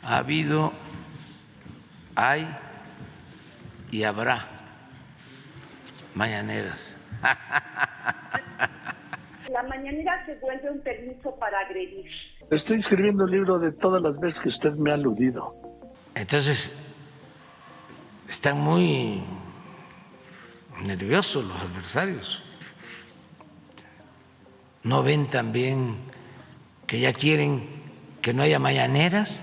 Ha habido, hay y habrá mañaneras. La mañanera se vuelve un permiso para agredir. Estoy escribiendo un libro de todas las veces que usted me ha aludido. Entonces, están muy nerviosos los adversarios. ¿No ven también que ya quieren que no haya mañaneras?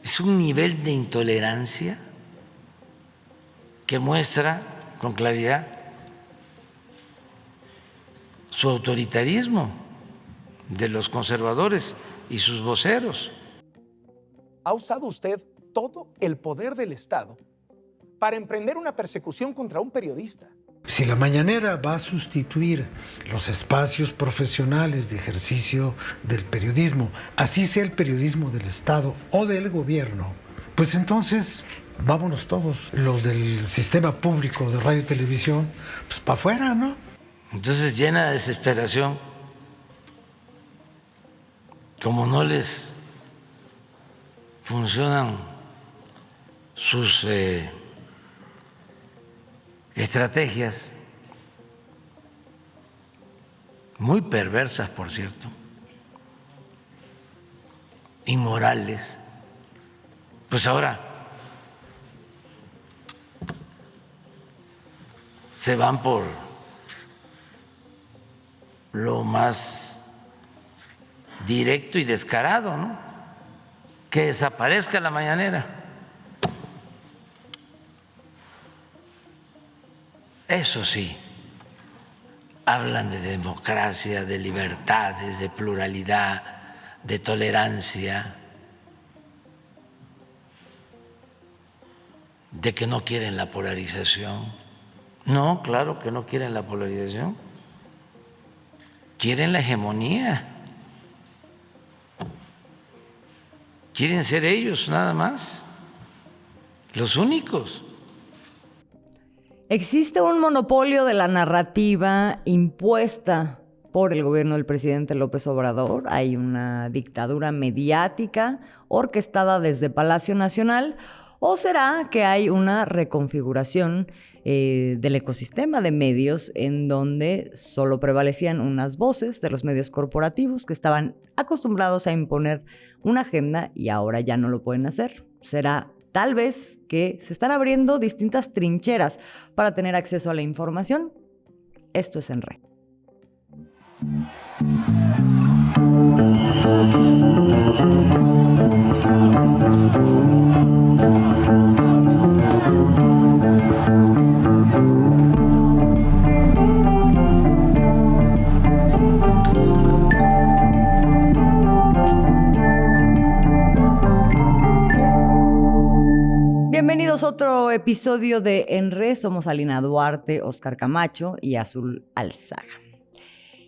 Es un nivel de intolerancia que muestra con claridad su autoritarismo de los conservadores y sus voceros. ¿Ha usado usted todo el poder del Estado para emprender una persecución contra un periodista? Si la mañanera va a sustituir los espacios profesionales de ejercicio del periodismo, así sea el periodismo del Estado o del gobierno, pues entonces vámonos todos, los del sistema público de radio y televisión, pues para afuera, ¿no? Entonces, llena de desesperación, como no les funcionan sus estrategias, muy perversas, por cierto, inmorales, pues ahora se van por lo más directo y descarado, ¿no? Que desaparezca la mañanera. Eso sí, hablan de democracia, de libertades, de pluralidad, de tolerancia, de que no quieren la polarización. No, claro que no quieren la polarización. Quieren la hegemonía. Quieren ser ellos nada más, los únicos. Existe un monopolio de la narrativa impuesta por el gobierno del presidente López Obrador. Hay una dictadura mediática orquestada desde Palacio Nacional. ¿O será que hay una reconfiguración del ecosistema de medios en donde solo prevalecían unas voces de los medios corporativos que estaban acostumbrados a imponer una agenda y ahora ya no lo pueden hacer? ¿Será tal vez que se están abriendo distintas trincheras para tener acceso a la información? Esto es En Re. Bienvenidos a otro episodio de En Re. Somos Alina Duarte, Oscar Camacho y Azul Alzaga.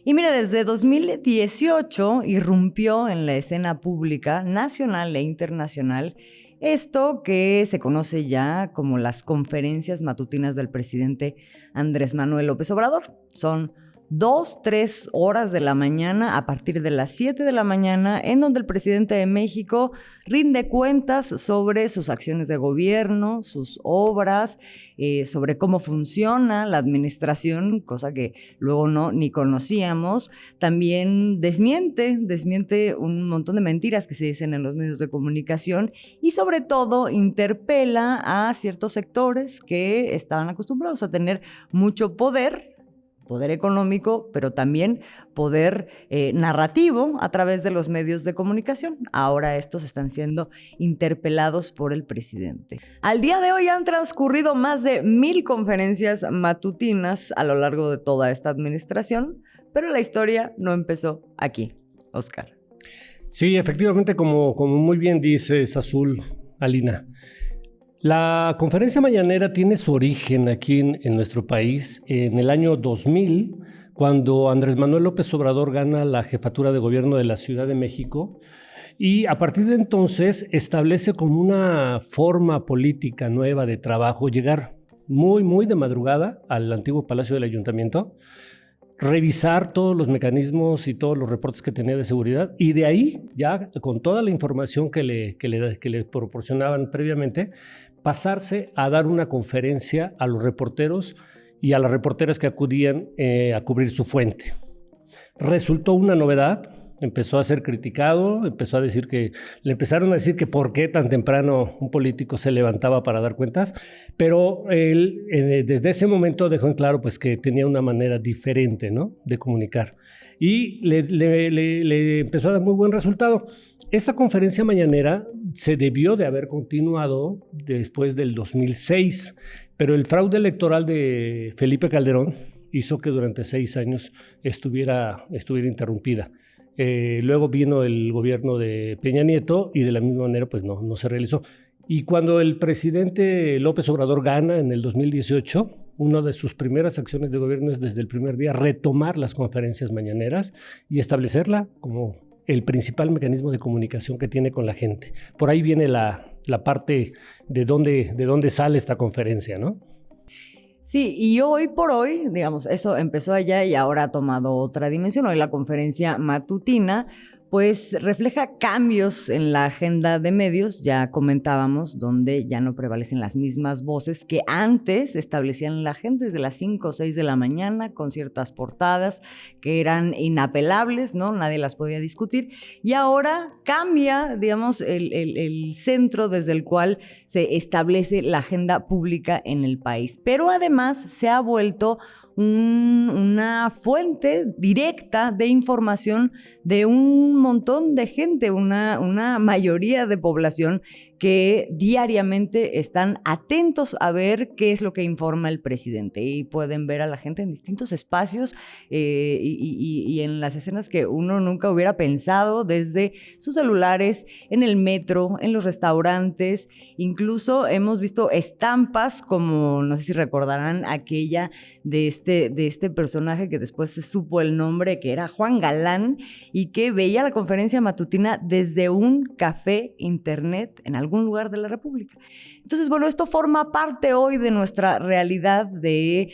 Y mire, desde 2018 irrumpió en la escena pública nacional e internacional esto que se conoce ya como las conferencias matutinas del presidente Andrés Manuel López Obrador. Son 2-3 horas de la mañana a partir de las 7 de la mañana en donde el presidente de México rinde cuentas sobre sus acciones de gobierno, sus obras, sobre cómo funciona la administración, cosa que luego ni conocíamos. También desmiente un montón de mentiras que se dicen en los medios de comunicación y sobre todo interpela a ciertos sectores que estaban acostumbrados a tener mucho poder económico, pero también poder narrativo a través de los medios de comunicación. Ahora estos están siendo interpelados por el presidente. Al día de hoy han transcurrido más de 1,000 conferencias matutinas a lo largo de toda esta administración, pero la historia no empezó aquí. Oscar. Sí, efectivamente, como muy bien dices, Azul, Alina. La conferencia mañanera tiene su origen aquí en nuestro país en el año 2000, cuando Andrés Manuel López Obrador gana la jefatura de gobierno de la Ciudad de México y a partir de entonces establece como una forma política nueva de trabajo llegar muy de madrugada al antiguo Palacio del Ayuntamiento revisar todos los mecanismos y todos los reportes que tenía de seguridad, y de ahí, ya con toda la información que le proporcionaban previamente, pasarse a dar una conferencia a los reporteros y a las reporteras que acudían a cubrir su fuente. Resultó una novedad. Empezó a ser criticado, le empezaron a decir que por qué tan temprano un político se levantaba para dar cuentas, pero él desde ese momento dejó en claro pues, que tenía una manera diferente, ¿no?, de comunicar, y le empezó a dar muy buen resultado. Esta conferencia mañanera se debió de haber continuado después del 2006, pero el fraude electoral de Felipe Calderón hizo que durante 6 años estuviera interrumpida. Luego vino el gobierno de Peña Nieto y de la misma manera pues no se realizó. Y cuando el presidente López Obrador gana en el 2018, una de sus primeras acciones de gobierno es desde el primer día retomar las conferencias mañaneras y establecerla como el principal mecanismo de comunicación que tiene con la gente. Por ahí viene la parte de dónde sale esta conferencia, ¿no? Sí, y hoy por hoy, digamos, eso empezó allá y ahora ha tomado otra dimensión. Hoy la conferencia matutina pues refleja cambios en la agenda de medios, ya comentábamos, donde ya no prevalecen las mismas voces que antes establecían la gente desde las 5 o 6 de la mañana con ciertas portadas que eran inapelables, ¿no? Nadie las podía discutir, y ahora cambia, digamos, el centro desde el cual se establece la agenda pública en el país. Pero además se ha vuelto una fuente directa de información de un montón de gente, una mayoría de población que diariamente están atentos a ver qué es lo que informa el presidente, y pueden ver a la gente en distintos espacios y en las escenas que uno nunca hubiera pensado, desde sus celulares, en el metro, en los restaurantes. Incluso hemos visto estampas como, no sé si recordarán, aquella de este personaje que después se supo el nombre, que era Juan Galán, y que veía la conferencia matutina desde un café internet en algún lugar de la República. Entonces, bueno, esto forma parte hoy de nuestra realidad, de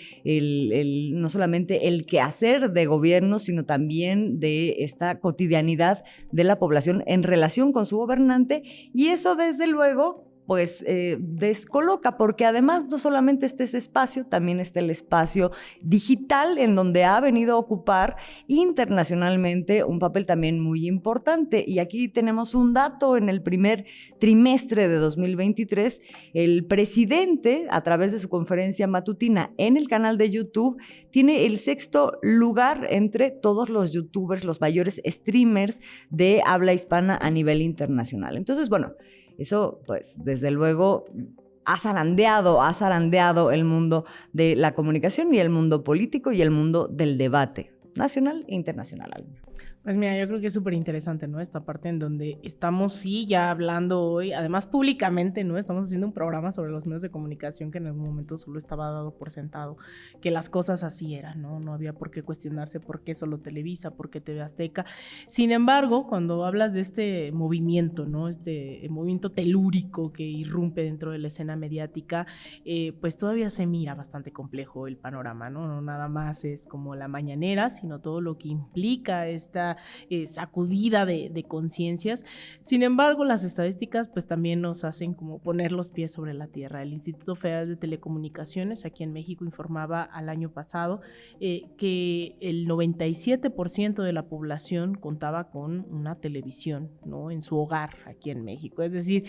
no solamente el quehacer de gobierno, sino también de esta cotidianidad de la población en relación con su gobernante, y eso desde luego pues descoloca, porque además no solamente está ese espacio, también está el espacio digital, en donde ha venido a ocupar internacionalmente un papel también muy importante. Y aquí tenemos un dato: en el primer trimestre de 2023, el presidente, a través de su conferencia matutina en el canal de YouTube, tiene el 6º lugar entre todos los youtubers, los mayores streamers de habla hispana a nivel internacional. Entonces, bueno, eso, pues, desde luego ha zarandeado el mundo de la comunicación y el mundo político y el mundo del debate nacional e internacional. Pues mira, yo creo que es súper interesante, ¿no? Esta parte en donde estamos, sí, ya hablando hoy, además públicamente, ¿no? Estamos haciendo un programa sobre los medios de comunicación que en algún momento solo estaba dado por sentado, que las cosas así eran, ¿no? No había por qué cuestionarse por qué solo Televisa, por qué TV Azteca. Sin embargo, cuando hablas de este movimiento, ¿no? Este movimiento telúrico que irrumpe dentro de la escena mediática, pues todavía se mira bastante complejo el panorama, ¿no? No nada más es como la mañanera, sino todo lo que implica esta sacudida de conciencias. Sin embargo, las estadísticas pues también nos hacen como poner los pies sobre la tierra. El Instituto Federal de Telecomunicaciones aquí en México informaba al año pasado que el 97% de la población contaba con una televisión, ¿no?, en su hogar aquí en México. Es decir,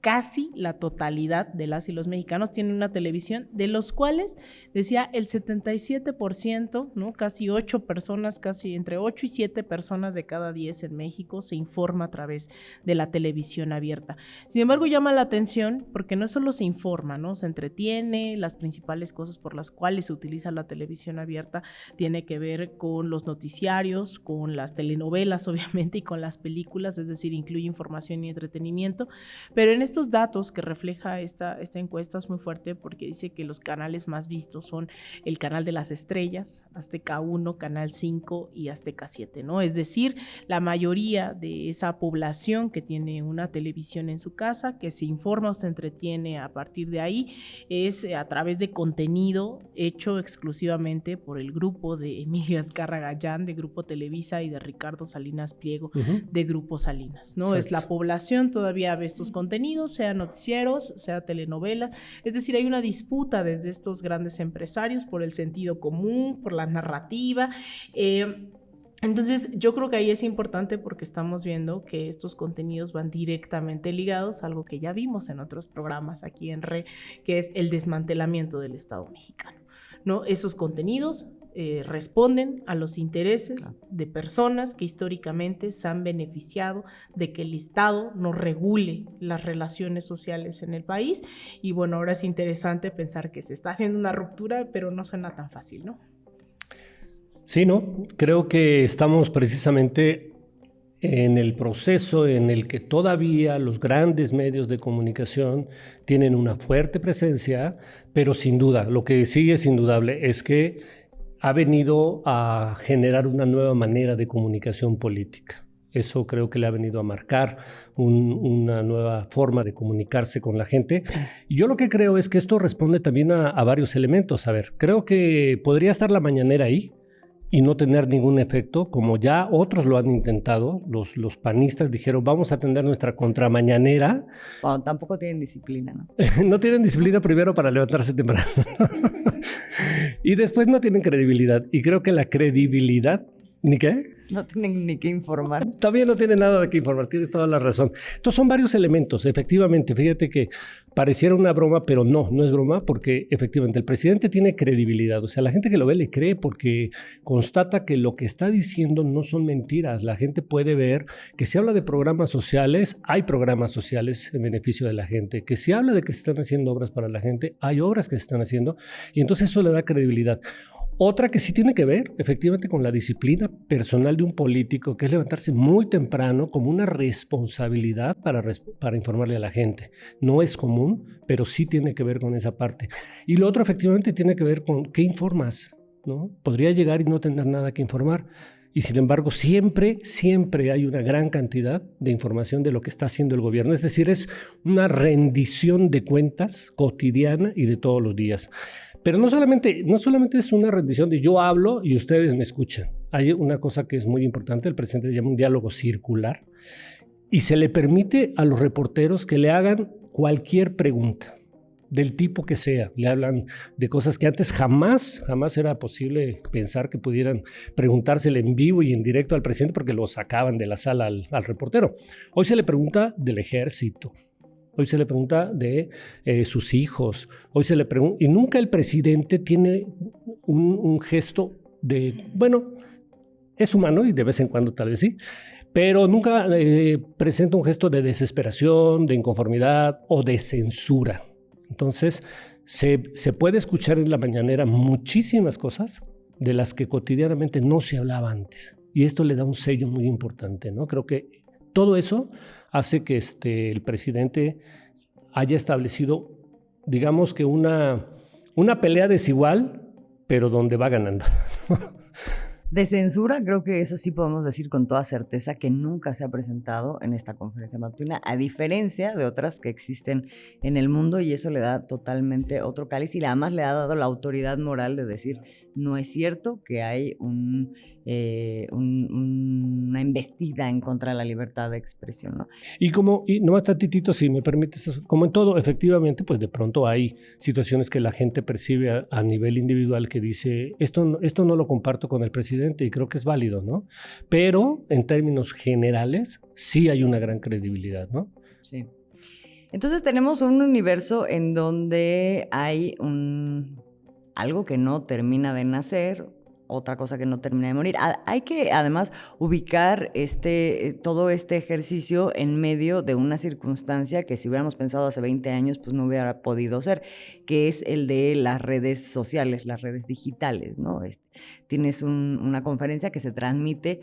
casi la totalidad de las y los mexicanos tienen una televisión, de los cuales, decía, el 77%, ¿no? Casi 8 personas, casi entre 8 y 7 personas de cada 10 en México se informa a través de la televisión abierta. Sin embargo, llama la atención porque no solo se informa, ¿no? Se entretiene. Las principales cosas por las cuales se utiliza la televisión abierta tiene que ver con los noticiarios, con las telenovelas, obviamente, y con las películas, es decir, incluye información y entretenimiento, pero en estos datos que refleja esta encuesta es muy fuerte porque dice que los canales más vistos son el Canal de las Estrellas, Azteca 1, Canal 5 y Azteca 7, ¿no? Es decir, la mayoría de esa población que tiene una televisión en su casa, que se informa o se entretiene a partir de ahí, es a través de contenido hecho exclusivamente por el grupo de Emilio Azcárraga Gallán, de Grupo Televisa, y de Ricardo Salinas Pliego, de Grupo Salinas, ¿no? Exacto. Es la población todavía ve estos contenidos, sea noticieros, sea telenovelas, es decir, hay una disputa desde estos grandes empresarios por el sentido común, por la narrativa. Entonces, yo creo que ahí es importante porque estamos viendo que estos contenidos van directamente ligados a algo que ya vimos en otros programas aquí en RE, que es el desmantelamiento del Estado mexicano, ¿no? Esos contenidos responden a los intereses de personas que históricamente se han beneficiado de que el Estado no regule las relaciones sociales en el país. Y bueno, ahora es interesante pensar que se está haciendo una ruptura, pero no suena tan fácil, ¿no? Sí, ¿no? Creo que estamos precisamente en el proceso en el que todavía los grandes medios de comunicación tienen una fuerte presencia, pero sin duda, lo que sí es indudable es que ha venido a generar una nueva manera de comunicación política. Eso creo que le ha venido a marcar una nueva forma de comunicarse con la gente. Y yo lo que creo es que esto responde también a varios elementos. A ver, creo que podría estar la mañanera ahí y no tener ningún efecto, como ya otros lo han intentado. Los panistas dijeron, vamos a tener nuestra contramañanera. Bueno, tampoco tienen disciplina, ¿no? No tienen disciplina primero para levantarse temprano. Y después no tienen credibilidad. Y creo que la credibilidad... ¿Ni qué? No tienen ni que informar. También no tiene nada de qué informar, tienes toda la razón. Entonces son varios elementos, efectivamente. Fíjate que pareciera una broma, pero no es broma, porque efectivamente el presidente tiene credibilidad. O sea, la gente que lo ve le cree porque constata que lo que está diciendo no son mentiras. La gente puede ver que si habla de programas sociales, hay programas sociales en beneficio de la gente. Que si habla de que se están haciendo obras para la gente, hay obras que se están haciendo. Y entonces eso le da credibilidad. Otra que sí tiene que ver, efectivamente, con la disciplina personal de un político, que es levantarse muy temprano como una responsabilidad para informarle a la gente. No es común, pero sí tiene que ver con esa parte. Y lo otro, efectivamente, tiene que ver con qué informas, ¿no? Podría llegar y no tener nada que informar. Y sin embargo, siempre hay una gran cantidad de información de lo que está haciendo el gobierno. Es decir, es una rendición de cuentas cotidiana y de todos los días. Pero no solamente es una rendición de yo hablo y ustedes me escuchan. Hay una cosa que es muy importante, el presidente le llama un diálogo circular, y se le permite a los reporteros que le hagan cualquier pregunta, del tipo que sea. Le hablan de cosas que antes jamás era posible pensar que pudieran preguntársele en vivo y en directo al presidente porque lo sacaban de la sala al reportero. Hoy se le pregunta del ejército. Hoy se le pregunta de sus hijos. Hoy se le pregunta, y nunca el presidente tiene un gesto de, bueno, es humano y de vez en cuando tal vez sí, pero nunca presenta un gesto de desesperación, de inconformidad o de censura. Entonces, se puede escuchar en la mañanera muchísimas cosas de las que cotidianamente no se hablaba antes. Y esto le da un sello muy importante, ¿no? Creo que todo eso hace que el presidente haya establecido, digamos que una pelea desigual, pero donde va ganando. De censura, creo que eso sí podemos decir con toda certeza que nunca se ha presentado en esta conferencia matutina, a diferencia de otras que existen en el mundo, y eso le da totalmente otro cáliz y además le ha dado la autoridad moral de decir, no es cierto que hay una embestida en contra de la libertad de expresión, ¿no? Y nomás tantitito, si me permites, como en todo, efectivamente, pues de pronto hay situaciones que la gente percibe a nivel individual que dice, esto no lo comparto con el presidente y creo que es válido, ¿no? Pero en términos generales sí hay una gran credibilidad, ¿no? Sí. Entonces tenemos un universo en donde hay algo que no termina de nacer, otra cosa que no termina de morir. Hay que además ubicar todo este ejercicio en medio de una circunstancia que si hubiéramos pensado hace 20 años pues no hubiera podido ser, que es el de las redes sociales, las redes digitales, ¿no? Tienes una conferencia que se transmite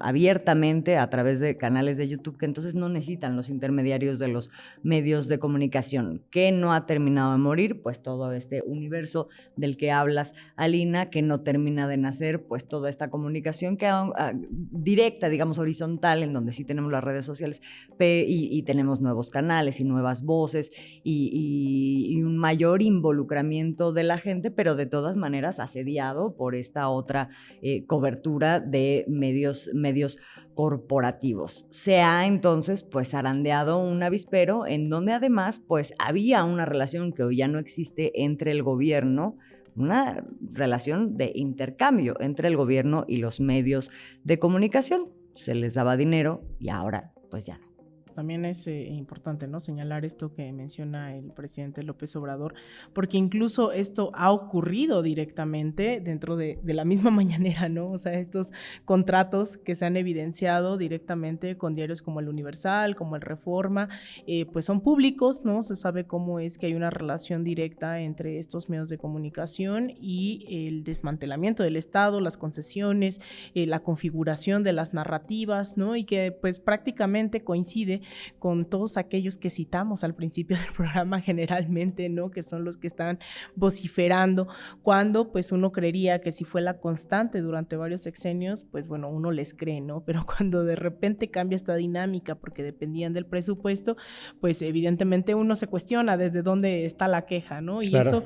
abiertamente a través de canales de YouTube, que entonces no necesitan los intermediarios de los medios de comunicación. ¿Qué no ha terminado de morir? Pues todo este universo del que hablas, Alina, que no termina de nacer, pues toda esta comunicación que directa, digamos, horizontal, en donde sí tenemos las redes sociales y tenemos nuevos canales y nuevas voces y un mayor involucramiento de la gente, pero de todas maneras asediado por esta otra cobertura de medios corporativos. Se ha entonces pues zarandeado un avispero en donde además pues había una relación que hoy ya no existe entre el gobierno, una relación de intercambio entre el gobierno y los medios de comunicación. Se les daba dinero y ahora pues ya no. También es importante, ¿no?, señalar esto que menciona el presidente López Obrador, porque incluso esto ha ocurrido directamente dentro de la misma mañanera, ¿no? O sea, estos contratos que se han evidenciado directamente con diarios como El Universal, como El Reforma, pues son públicos, ¿no? Se sabe cómo es que hay una relación directa entre estos medios de comunicación y el desmantelamiento del Estado, las concesiones, la configuración de las narrativas, ¿no? Y que pues prácticamente coincide con todos aquellos que citamos al principio del programa generalmente, ¿no?, que son los que están vociferando, cuando pues uno creería que si fue la constante durante varios sexenios, pues bueno, uno les cree, ¿no? Pero cuando de repente cambia esta dinámica porque dependían del presupuesto, pues evidentemente uno se cuestiona desde dónde está la queja, ¿no? Y claro. eso,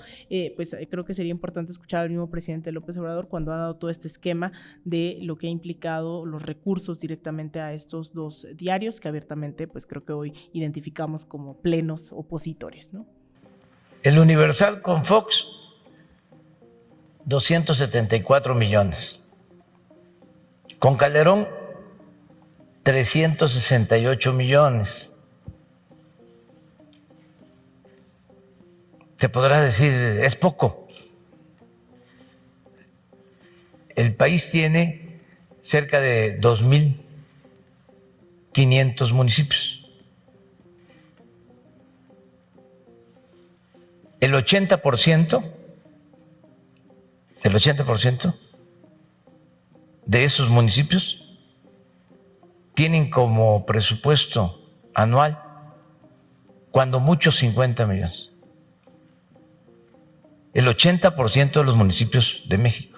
pues creo que sería importante escuchar al mismo presidente López Obrador cuando ha dado todo este esquema de lo que ha implicado los recursos directamente a estos dos diarios que abiertamente pues creo que hoy identificamos como plenos opositores, ¿no? El Universal con Fox, 274 millones. Con Calderón, 368 millones. Te podrás decir, es poco. El país tiene cerca de 2.500 municipios. El 80% de esos municipios tienen como presupuesto anual, cuando mucho, 50 millones. El 80% de los municipios de México.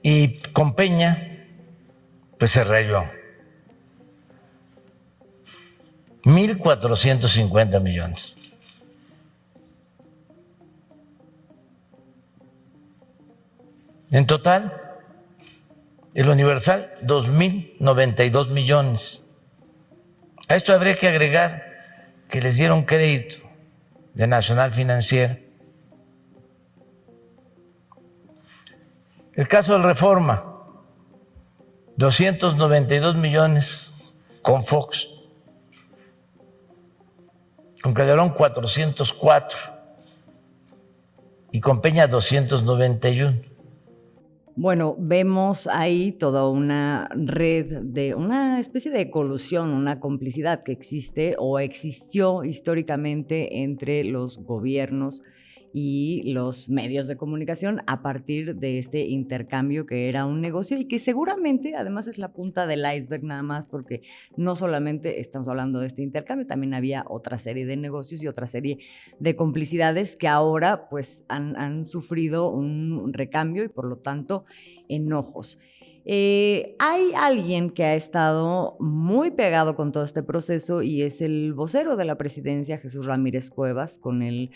Y con Peña, pues se rayó. 1.450 millones. En total, el Universal, 2.092 millones. A esto habría que agregar que les dieron crédito de Nacional Financiera. El caso del Reforma, 292 millones con Fox, con Calderón 404 y con Peña 291. Bueno, vemos ahí toda una red de una especie de colusión, una complicidad que existe o existió históricamente entre los gobiernos y los medios de comunicación a partir de este intercambio que era un negocio y que seguramente además es la punta del iceberg nada más, porque no solamente estamos hablando de este intercambio, también había otra serie de negocios y otra serie de complicidades que ahora pues han sufrido un recambio y por lo tanto enojos. Hay alguien que ha estado muy pegado con todo este proceso y es el vocero de la presidencia, Jesús Ramírez Cuevas. Con él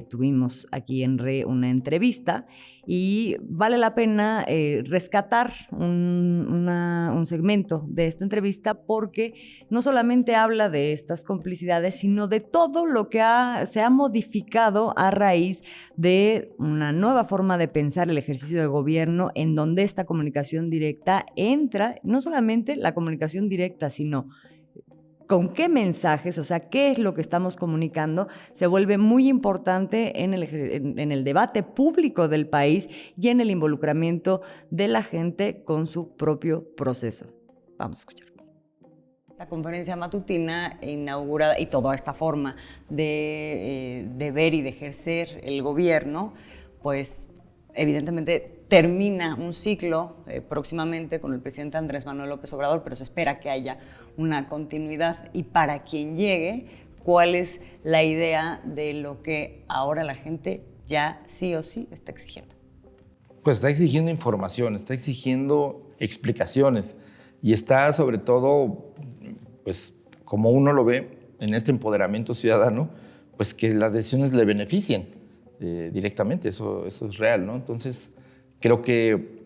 tuvimos aquí en RE una entrevista y vale la pena rescatar un segmento de esta entrevista porque no solamente habla de estas complicidades, sino de todo lo que se ha modificado a raíz de una nueva forma de pensar el ejercicio de gobierno, en donde esta comunicación directa entra, no solamente la comunicación directa, sino con qué mensajes, o sea, qué es lo que estamos comunicando, se vuelve muy importante en el debate público del país y en el involucramiento de la gente con su propio proceso. Vamos a escuchar. esta conferencia matutina inaugurada y toda esta forma de ver y de ejercer el gobierno, pues evidentemente termina un ciclo próximamente con el presidente Andrés Manuel López Obrador, pero se espera que haya una continuidad. Y para quien llegue, ¿cuál es la idea de lo que ahora la gente ya sí o sí está exigiendo? Pues está exigiendo información, está exigiendo explicaciones y está sobre todo, pues como uno lo ve en este empoderamiento ciudadano, pues que las decisiones le beneficien directamente, eso es real, ¿no? Entonces creo que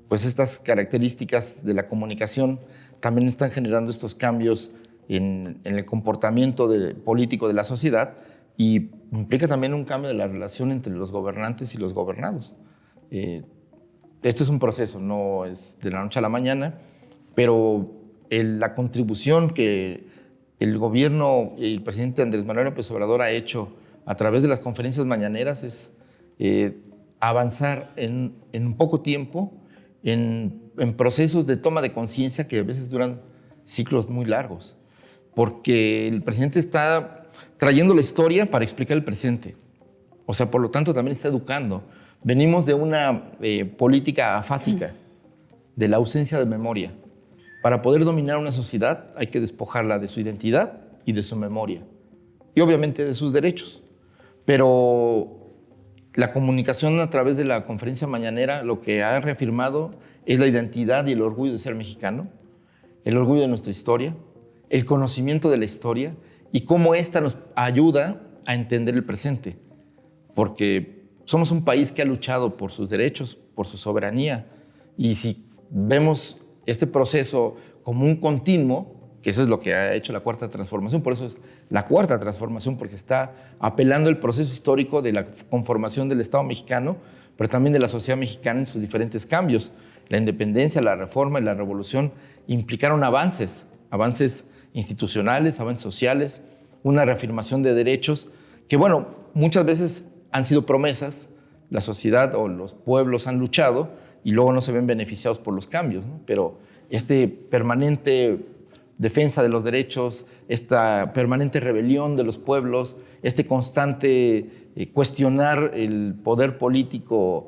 pues estas características de la comunicación también están generando estos cambios en el comportamiento político de la sociedad y implica también un cambio de la relación entre los gobernantes y los gobernados. Esto es un proceso, no es de la noche a la mañana, pero la contribución que el gobierno y el presidente Andrés Manuel López Obrador ha hecho a través de las conferencias mañaneras es avanzar en poco tiempo en procesos de toma de conciencia que a veces duran ciclos muy largos, porque el presidente está trayendo la historia para explicar el presente. O sea, por lo tanto, también está educando. Venimos de una política afásica, de la ausencia de memoria. Para poder dominar una sociedad hay que despojarla de su identidad y de su memoria. Y obviamente de sus derechos. Pero la comunicación a través de la conferencia mañanera lo que ha reafirmado es la identidad y el orgullo de ser mexicano, el orgullo de nuestra historia, el conocimiento de la historia y cómo esta nos ayuda a entender el presente. Porque somos un país que ha luchado por sus derechos, por su soberanía. Y si vemos este proceso como un continuo, que eso es lo que ha hecho la Cuarta Transformación, por eso es la Cuarta Transformación, porque está apelando el proceso histórico de la conformación del Estado mexicano, pero también de la sociedad mexicana en sus diferentes cambios. La independencia, la reforma y la revolución implicaron avances institucionales, avances sociales, una reafirmación de derechos que, bueno, muchas veces han sido promesas, la sociedad o los pueblos han luchado y luego no se ven beneficiados por los cambios, ¿no? Pero este permanente defensa de los derechos, esta permanente rebelión de los pueblos, este constante cuestionar el poder político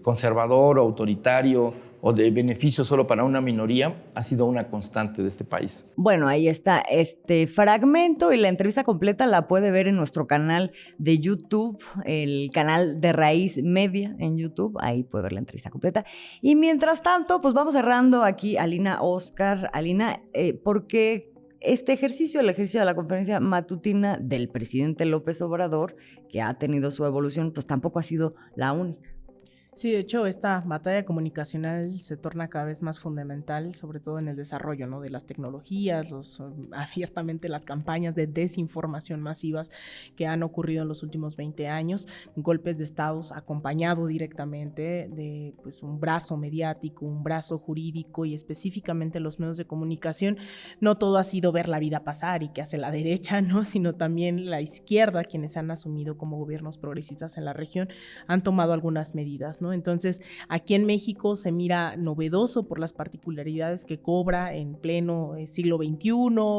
conservador o autoritario o de beneficio solo para una minoría, ha sido una constante de este país. Bueno, ahí está este fragmento y la entrevista completa la puede ver en nuestro canal de YouTube, el canal de Raíz Media en YouTube, ahí puede ver la entrevista completa. Y mientras tanto, pues vamos cerrando aquí, Alina, Oscar. Alina, ¿por qué este ejercicio, el ejercicio de la conferencia matutina del presidente López Obrador, que ha tenido su evolución, pues tampoco ha sido la única? Sí, de hecho, esta batalla comunicacional se torna cada vez más fundamental, sobre todo en el desarrollo, ¿no?, de las tecnologías, abiertamente las campañas de desinformación masivas que han ocurrido en los últimos 20 años, golpes de estados acompañado directamente de pues, un brazo mediático, un brazo jurídico y específicamente los medios de comunicación. No todo ha sido ver la vida pasar y qué hace la derecha, ¿no?, sino también la izquierda, quienes han asumido como gobiernos progresistas en la región, han tomado algunas medidas, ¿no? Entonces, aquí en México se mira novedoso por las particularidades que cobra en pleno siglo XXI,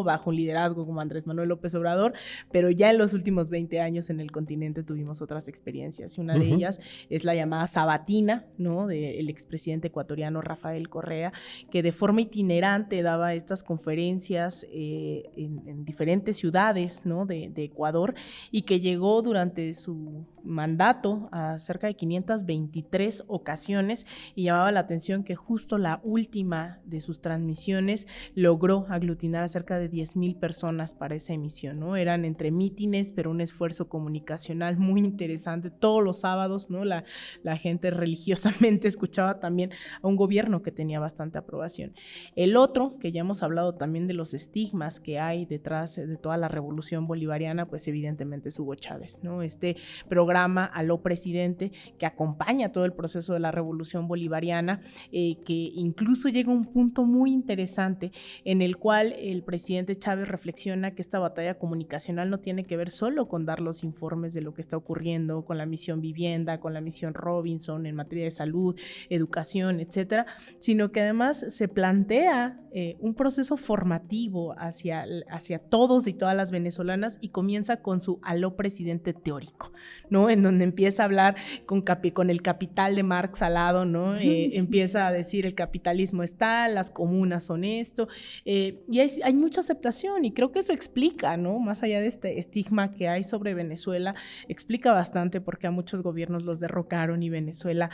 bajo un liderazgo como Andrés Manuel López Obrador, pero ya en los últimos 20 años en el continente tuvimos otras experiencias, y una de ellas es la llamada sabatina, ¿no?, del expresidente ecuatoriano Rafael Correa, que de forma itinerante daba estas conferencias en diferentes ciudades, ¿no?, de Ecuador, y que llegó durante su mandato a cerca de 523 ocasiones, y llamaba la atención que justo la última de sus transmisiones logró aglutinar a cerca de 10,000 personas para esa emisión, ¿no? Eran entre mítines, pero un esfuerzo comunicacional muy interesante. Todos los sábados, ¿no?, la gente religiosamente escuchaba también a un gobierno que tenía bastante aprobación. El otro, que ya hemos hablado también de los estigmas que hay detrás de toda la revolución bolivariana, pues evidentemente es Hugo Chávez, ¿no? Este programa programa Aló Presidente, que acompaña todo el proceso de la Revolución Bolivariana, que incluso llega a un punto muy interesante en el cual el presidente Chávez reflexiona que esta batalla comunicacional no tiene que ver solo con dar los informes de lo que está ocurriendo con la misión Vivienda, con la misión Robinson en materia de salud, educación, etcétera, sino que además se plantea un proceso formativo hacia todos y todas las venezolanas, y comienza con su Aló Presidente teórico, ¿no? En donde empieza a hablar con el capital de Marx al lado, ¿no? Empieza a decir el capitalismo es tal, las comunas son esto, y hay mucha aceptación, y creo que eso explica, ¿no? Más allá de este estigma que hay sobre Venezuela, explica bastante por qué a muchos gobiernos los derrocaron y Venezuela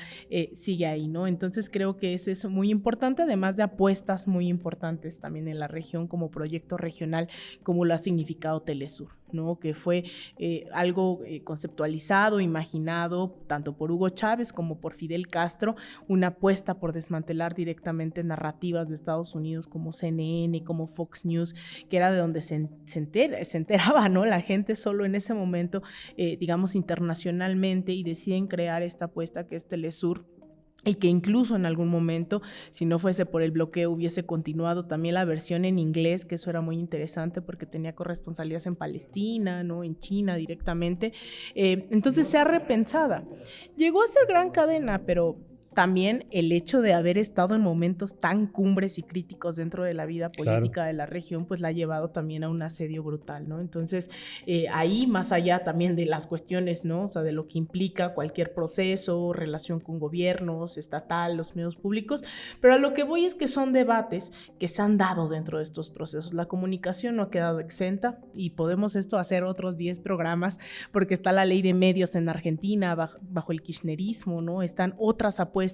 sigue ahí, ¿no? Entonces creo que ese es muy importante, además de apuestas muy importantes también en la región como proyecto regional, como lo ha significado Telesur, ¿no? Que fue algo conceptualizado, imaginado tanto por Hugo Chávez como por Fidel Castro, una apuesta por desmantelar directamente narrativas de Estados Unidos como CNN, como Fox News, que era de donde se enteraba, ¿no? La gente solo en ese momento, digamos internacionalmente, y deciden crear esta apuesta que es Telesur, y que incluso en algún momento, si no fuese por el bloqueo, hubiese continuado también la versión en inglés, que eso era muy interesante porque tenía corresponsalías en Palestina, ¿no? En China directamente. Entonces se ha repensada. Llegó a ser gran cadena, pero también el hecho de haber estado en momentos tan cumbres y críticos dentro de la vida política de la región, pues la ha llevado también a un asedio brutal, ¿no? Entonces, ahí, más allá también de las cuestiones, ¿no? O sea, de lo que implica cualquier proceso, relación con gobiernos, estatal, los medios públicos, pero a lo que voy es que son debates que se han dado dentro de estos procesos. La comunicación no ha quedado exenta, y podemos hacer otros 10 programas, porque está la ley de medios en Argentina, bajo el kirchnerismo, ¿no? Están otras apuestas,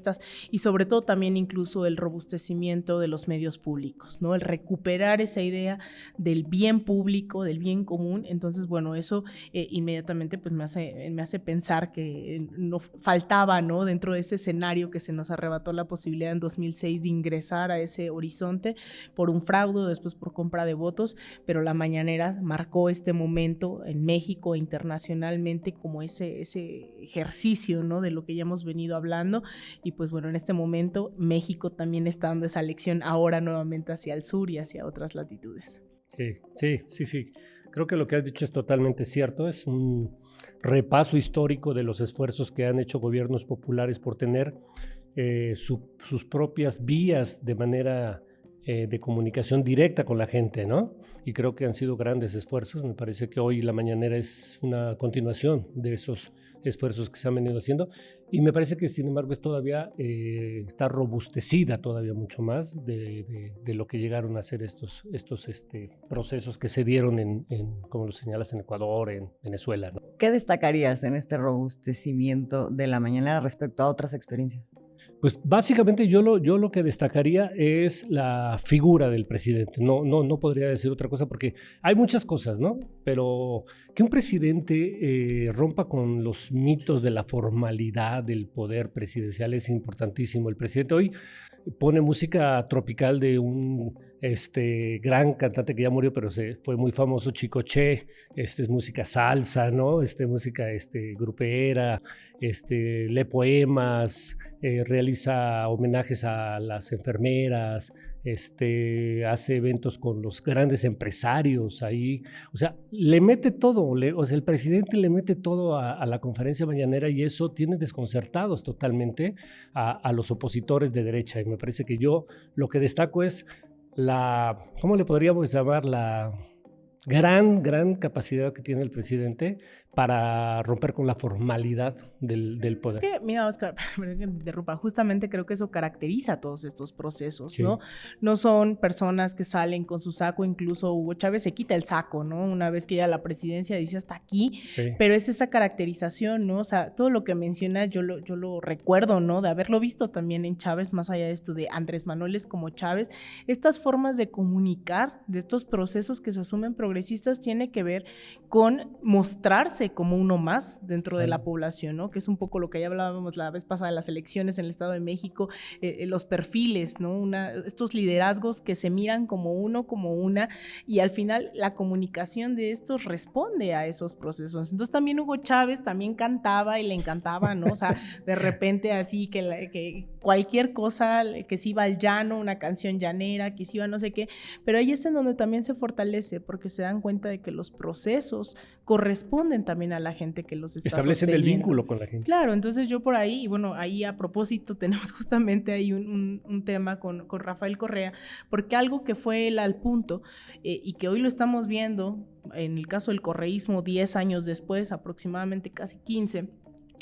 y sobre todo también incluso el robustecimiento de los medios públicos, ¿no? El recuperar esa idea del bien público, del bien común. Entonces, bueno, eso inmediatamente pues me hace pensar que no faltaba, ¿no? Dentro de ese escenario que se nos arrebató la posibilidad en 2006 de ingresar a ese horizonte por un fraude, después por compra de votos, pero la mañanera marcó este momento en México e internacionalmente como ese ejercicio, ¿no? De lo que ya hemos venido hablando. Y pues bueno, en este momento México también está dando esa lección ahora nuevamente hacia el sur y hacia otras latitudes. Sí. Creo que lo que has dicho es totalmente cierto. Es un repaso histórico de los esfuerzos que han hecho gobiernos populares por tener sus propias vías de manera de comunicación directa con la gente, ¿no? Y creo que han sido grandes esfuerzos. Me parece que hoy la mañanera es una continuación de esos esfuerzos que se han venido haciendo, y me parece que sin embargo es todavía está robustecida todavía mucho más de lo que llegaron a ser estos procesos que se dieron como lo señalas, en Ecuador, en Venezuela, ¿no? ¿Qué destacarías en este robustecimiento de la mañanera respecto a otras experiencias? Pues básicamente yo lo que destacaría es la figura del presidente. No podría decir otra cosa porque hay muchas cosas, ¿no? Pero que un presidente rompa con los mitos de la formalidad del poder presidencial es importantísimo. El presidente hoy pone música tropical de un gran cantante que ya murió, pero fue muy famoso, Chicoche. Es música salsa, ¿no? Música grupera, lee poemas, realiza homenajes a las enfermeras, hace eventos con los grandes empresarios ahí. O sea, le mete todo, el presidente le mete todo a la conferencia mañanera, y eso tiene desconcertados totalmente a los opositores de derecha. Y me parece que yo lo que destaco es ¿cómo le podríamos llamar? La gran capacidad que tiene el presidente para romper con la formalidad del poder. Mira, Oscar, perdón que te interrumpa, justamente creo que eso caracteriza todos estos procesos, sí. ¿no? No son personas que salen con su saco, incluso Hugo Chávez se quita el saco, ¿no? Una vez que ya la presidencia dice hasta aquí, sí. Pero es esa caracterización, ¿no? O sea, todo lo que menciona yo lo recuerdo, ¿no? De haberlo visto también en Chávez, más allá de esto de Andrés Manuel es como Chávez, estas formas de comunicar, de estos procesos que se asumen progresistas, tiene que ver con mostrarse comportarse como uno más dentro de la población, ¿no? Que es un poco lo que ya hablábamos la vez pasada de las elecciones en el Estado de México, los perfiles, ¿no? Estos liderazgos que se miran como uno, como una, y al final la comunicación de estos responde a esos procesos. Entonces también Hugo Chávez también cantaba y le encantaba, ¿no? O sea, de repente así que cualquier cosa, que se iba al llano, una canción llanera, que se iba no sé qué, pero ahí es en donde también se fortalece, porque se dan cuenta de que los procesos corresponden también a la gente que los está establecen el sosteniendo. vínculo con la gente. Claro, entonces yo por ahí, y bueno, ahí a propósito tenemos justamente ahí un tema con Rafael Correa, porque algo que fue él al punto y que hoy lo estamos viendo, en el caso del correísmo 10 años después, aproximadamente casi 15,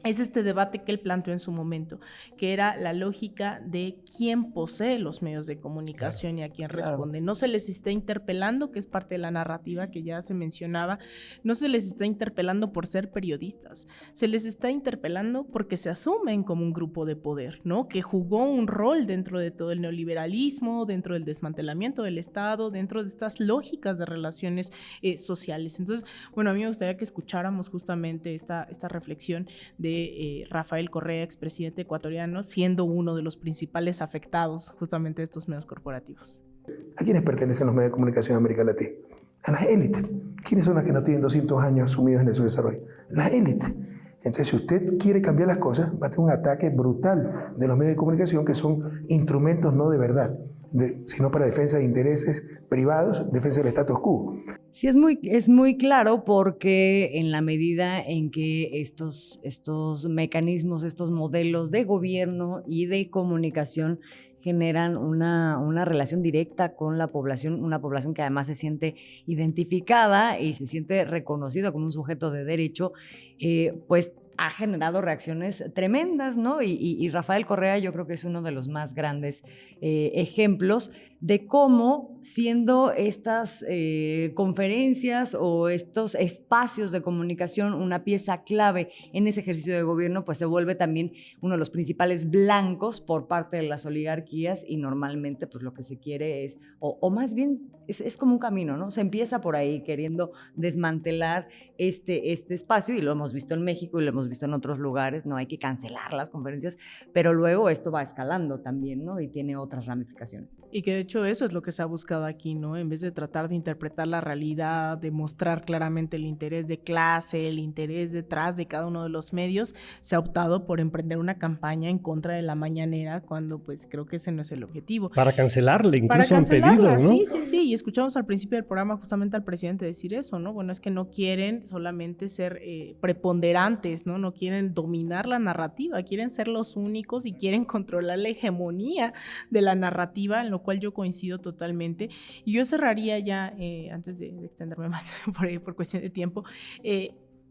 es este debate que él planteó en su momento, que era la lógica de quién posee los medios de comunicación y a quién responde. No se les está interpelando, que es parte de la narrativa que ya se mencionaba, no se les está interpelando por ser periodistas, se les está interpelando porque se asumen como un grupo de poder, ¿no? Que jugó un rol dentro de todo el neoliberalismo, dentro del desmantelamiento del Estado, dentro de estas lógicas de relaciones sociales. Entonces, bueno, a mí me gustaría que escucháramos justamente esta reflexión de Rafael Correa, expresidente ecuatoriano, siendo uno de los principales afectados justamente de estos medios corporativos. ¿A quiénes pertenecen los medios de comunicación en América Latina? A las élites. ¿Quiénes son las que no tienen 200 años sumidos en su desarrollo? Las élites. Entonces, si usted quiere cambiar las cosas, va a tener un ataque brutal de los medios de comunicación, que son instrumentos no de verdad, sino para defensa de intereses privados, defensa del status quo. Sí, es muy claro, porque en la medida en que estos mecanismos, estos modelos de gobierno y de comunicación generan una relación directa con la población, una población que además se siente identificada y se siente reconocida como un sujeto de derecho, pues ha generado reacciones tremendas, ¿no? Y Rafael Correa yo creo que es uno de los más grandes ejemplos de cómo, siendo estas conferencias o estos espacios de comunicación una pieza clave en ese ejercicio de gobierno, pues se vuelve también uno de los principales blancos por parte de las oligarquías, y normalmente pues lo que se quiere es, o más bien es como un camino, ¿no? Se empieza por ahí queriendo desmantelar este espacio, y lo hemos visto en México y lo hemos visto en otros lugares, no hay que cancelar las conferencias, pero luego esto va escalando también, ¿no? Y tiene otras ramificaciones. Y que de hecho eso es lo que se ha buscado aquí, ¿no? En vez de tratar de interpretar la realidad, de mostrar claramente el interés de clase, el interés detrás de cada uno de los medios, se ha optado por emprender una campaña en contra de la mañanera, cuando pues creo que ese no es el objetivo. Para cancelarle, incluso han pedido, ¿no? Sí, y escuchamos al principio del programa justamente al presidente decir eso, ¿no? Bueno, es que no quieren solamente ser preponderantes, ¿no? No quieren dominar la narrativa, quieren ser los únicos y quieren controlar la hegemonía de la narrativa, en lo cual yo coincido totalmente. Y yo cerraría ya, antes de extenderme más por cuestión de tiempo,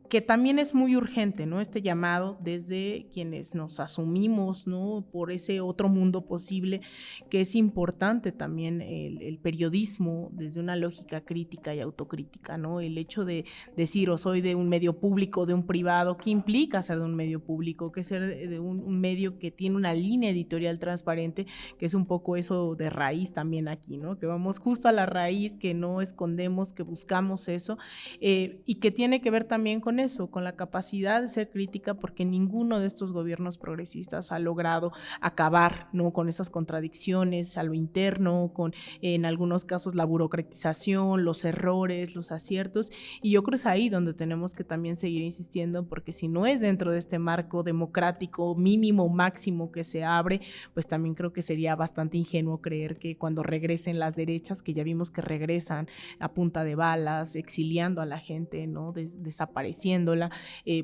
que también es muy urgente, ¿no? Este llamado desde quienes nos asumimos, ¿no? Por ese otro mundo posible, que es importante también el periodismo desde una lógica crítica y autocrítica, ¿no? El hecho de decir, o soy de un medio público, de un privado, ¿qué implica ser de un medio público? ¿Qué ser de un medio que tiene una línea editorial transparente? Que es un poco eso de raíz también aquí, ¿no? Que vamos justo a la raíz, que no escondemos, que buscamos eso, y que tiene que ver también con eso, con la capacidad de ser crítica, porque ninguno de estos gobiernos progresistas ha logrado acabar, ¿no? Con esas contradicciones a lo interno, con en algunos casos la burocratización, los errores, los aciertos, y yo creo que es ahí donde tenemos que también seguir insistiendo, porque si no es dentro de este marco democrático mínimo, máximo que se abre, pues también creo que sería bastante ingenuo creer que cuando regresen las derechas, que ya vimos que regresan a punta de balas, exiliando a la gente, ¿no? Desapareciéndola,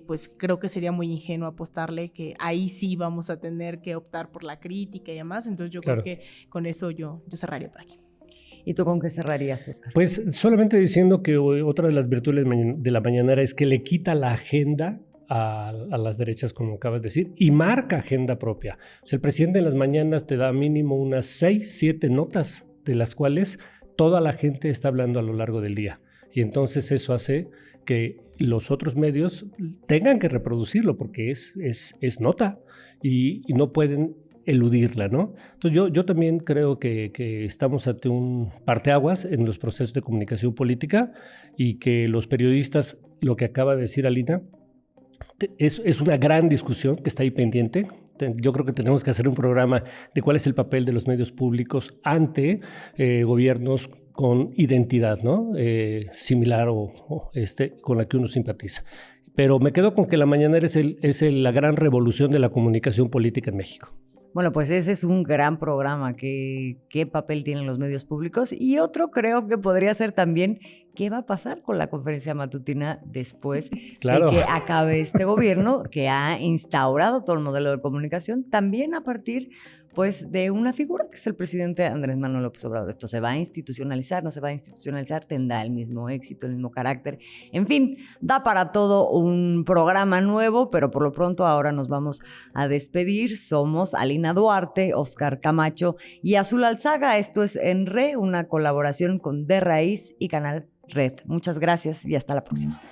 pues creo que sería muy ingenuo apostarle que ahí sí vamos a tener que optar por la crítica y demás. Entonces yo creo que con eso yo cerraría por aquí. ¿Y tú con qué cerrarías, Oscar? Pues solamente diciendo que otra de las virtudes de la mañanera es que le quita la agenda a las derechas, como acabas de decir, y marca agenda propia. O sea, el presidente en las mañanas te da mínimo unas 6, 7 notas, de las cuales toda la gente está hablando a lo largo del día. Y entonces eso hace que los otros medios tengan que reproducirlo, porque es nota y no pueden eludirla, ¿no? Entonces yo también creo que estamos ante un parteaguas en los procesos de comunicación política, y que los periodistas lo que acaba de decir Alina. Es una gran discusión que está ahí pendiente. Yo creo que tenemos que hacer un programa de cuál es el papel de los medios públicos ante gobiernos con identidad, ¿no? Similar o con la que uno simpatiza. Pero me quedo con que la mañanera es la gran revolución de la comunicación política en México. Bueno, pues ese es un gran programa. ¿Qué papel tienen los medios públicos? Y otro creo que podría ser también qué va a pasar con la conferencia matutina después de que acabe este gobierno que ha instaurado todo el modelo de comunicación, también a partir pues de una figura que es el presidente Andrés Manuel López Obrador. Esto se va a institucionalizar, no se va a institucionalizar, tendrá el mismo éxito, el mismo carácter. En fin, da para todo un programa nuevo, pero por lo pronto ahora nos vamos a despedir. Somos Alina Duarte, Óscar Camacho y Azul Alzaga. Esto es En Re, una colaboración con De Raíz y Canal Red. Muchas gracias y hasta la próxima.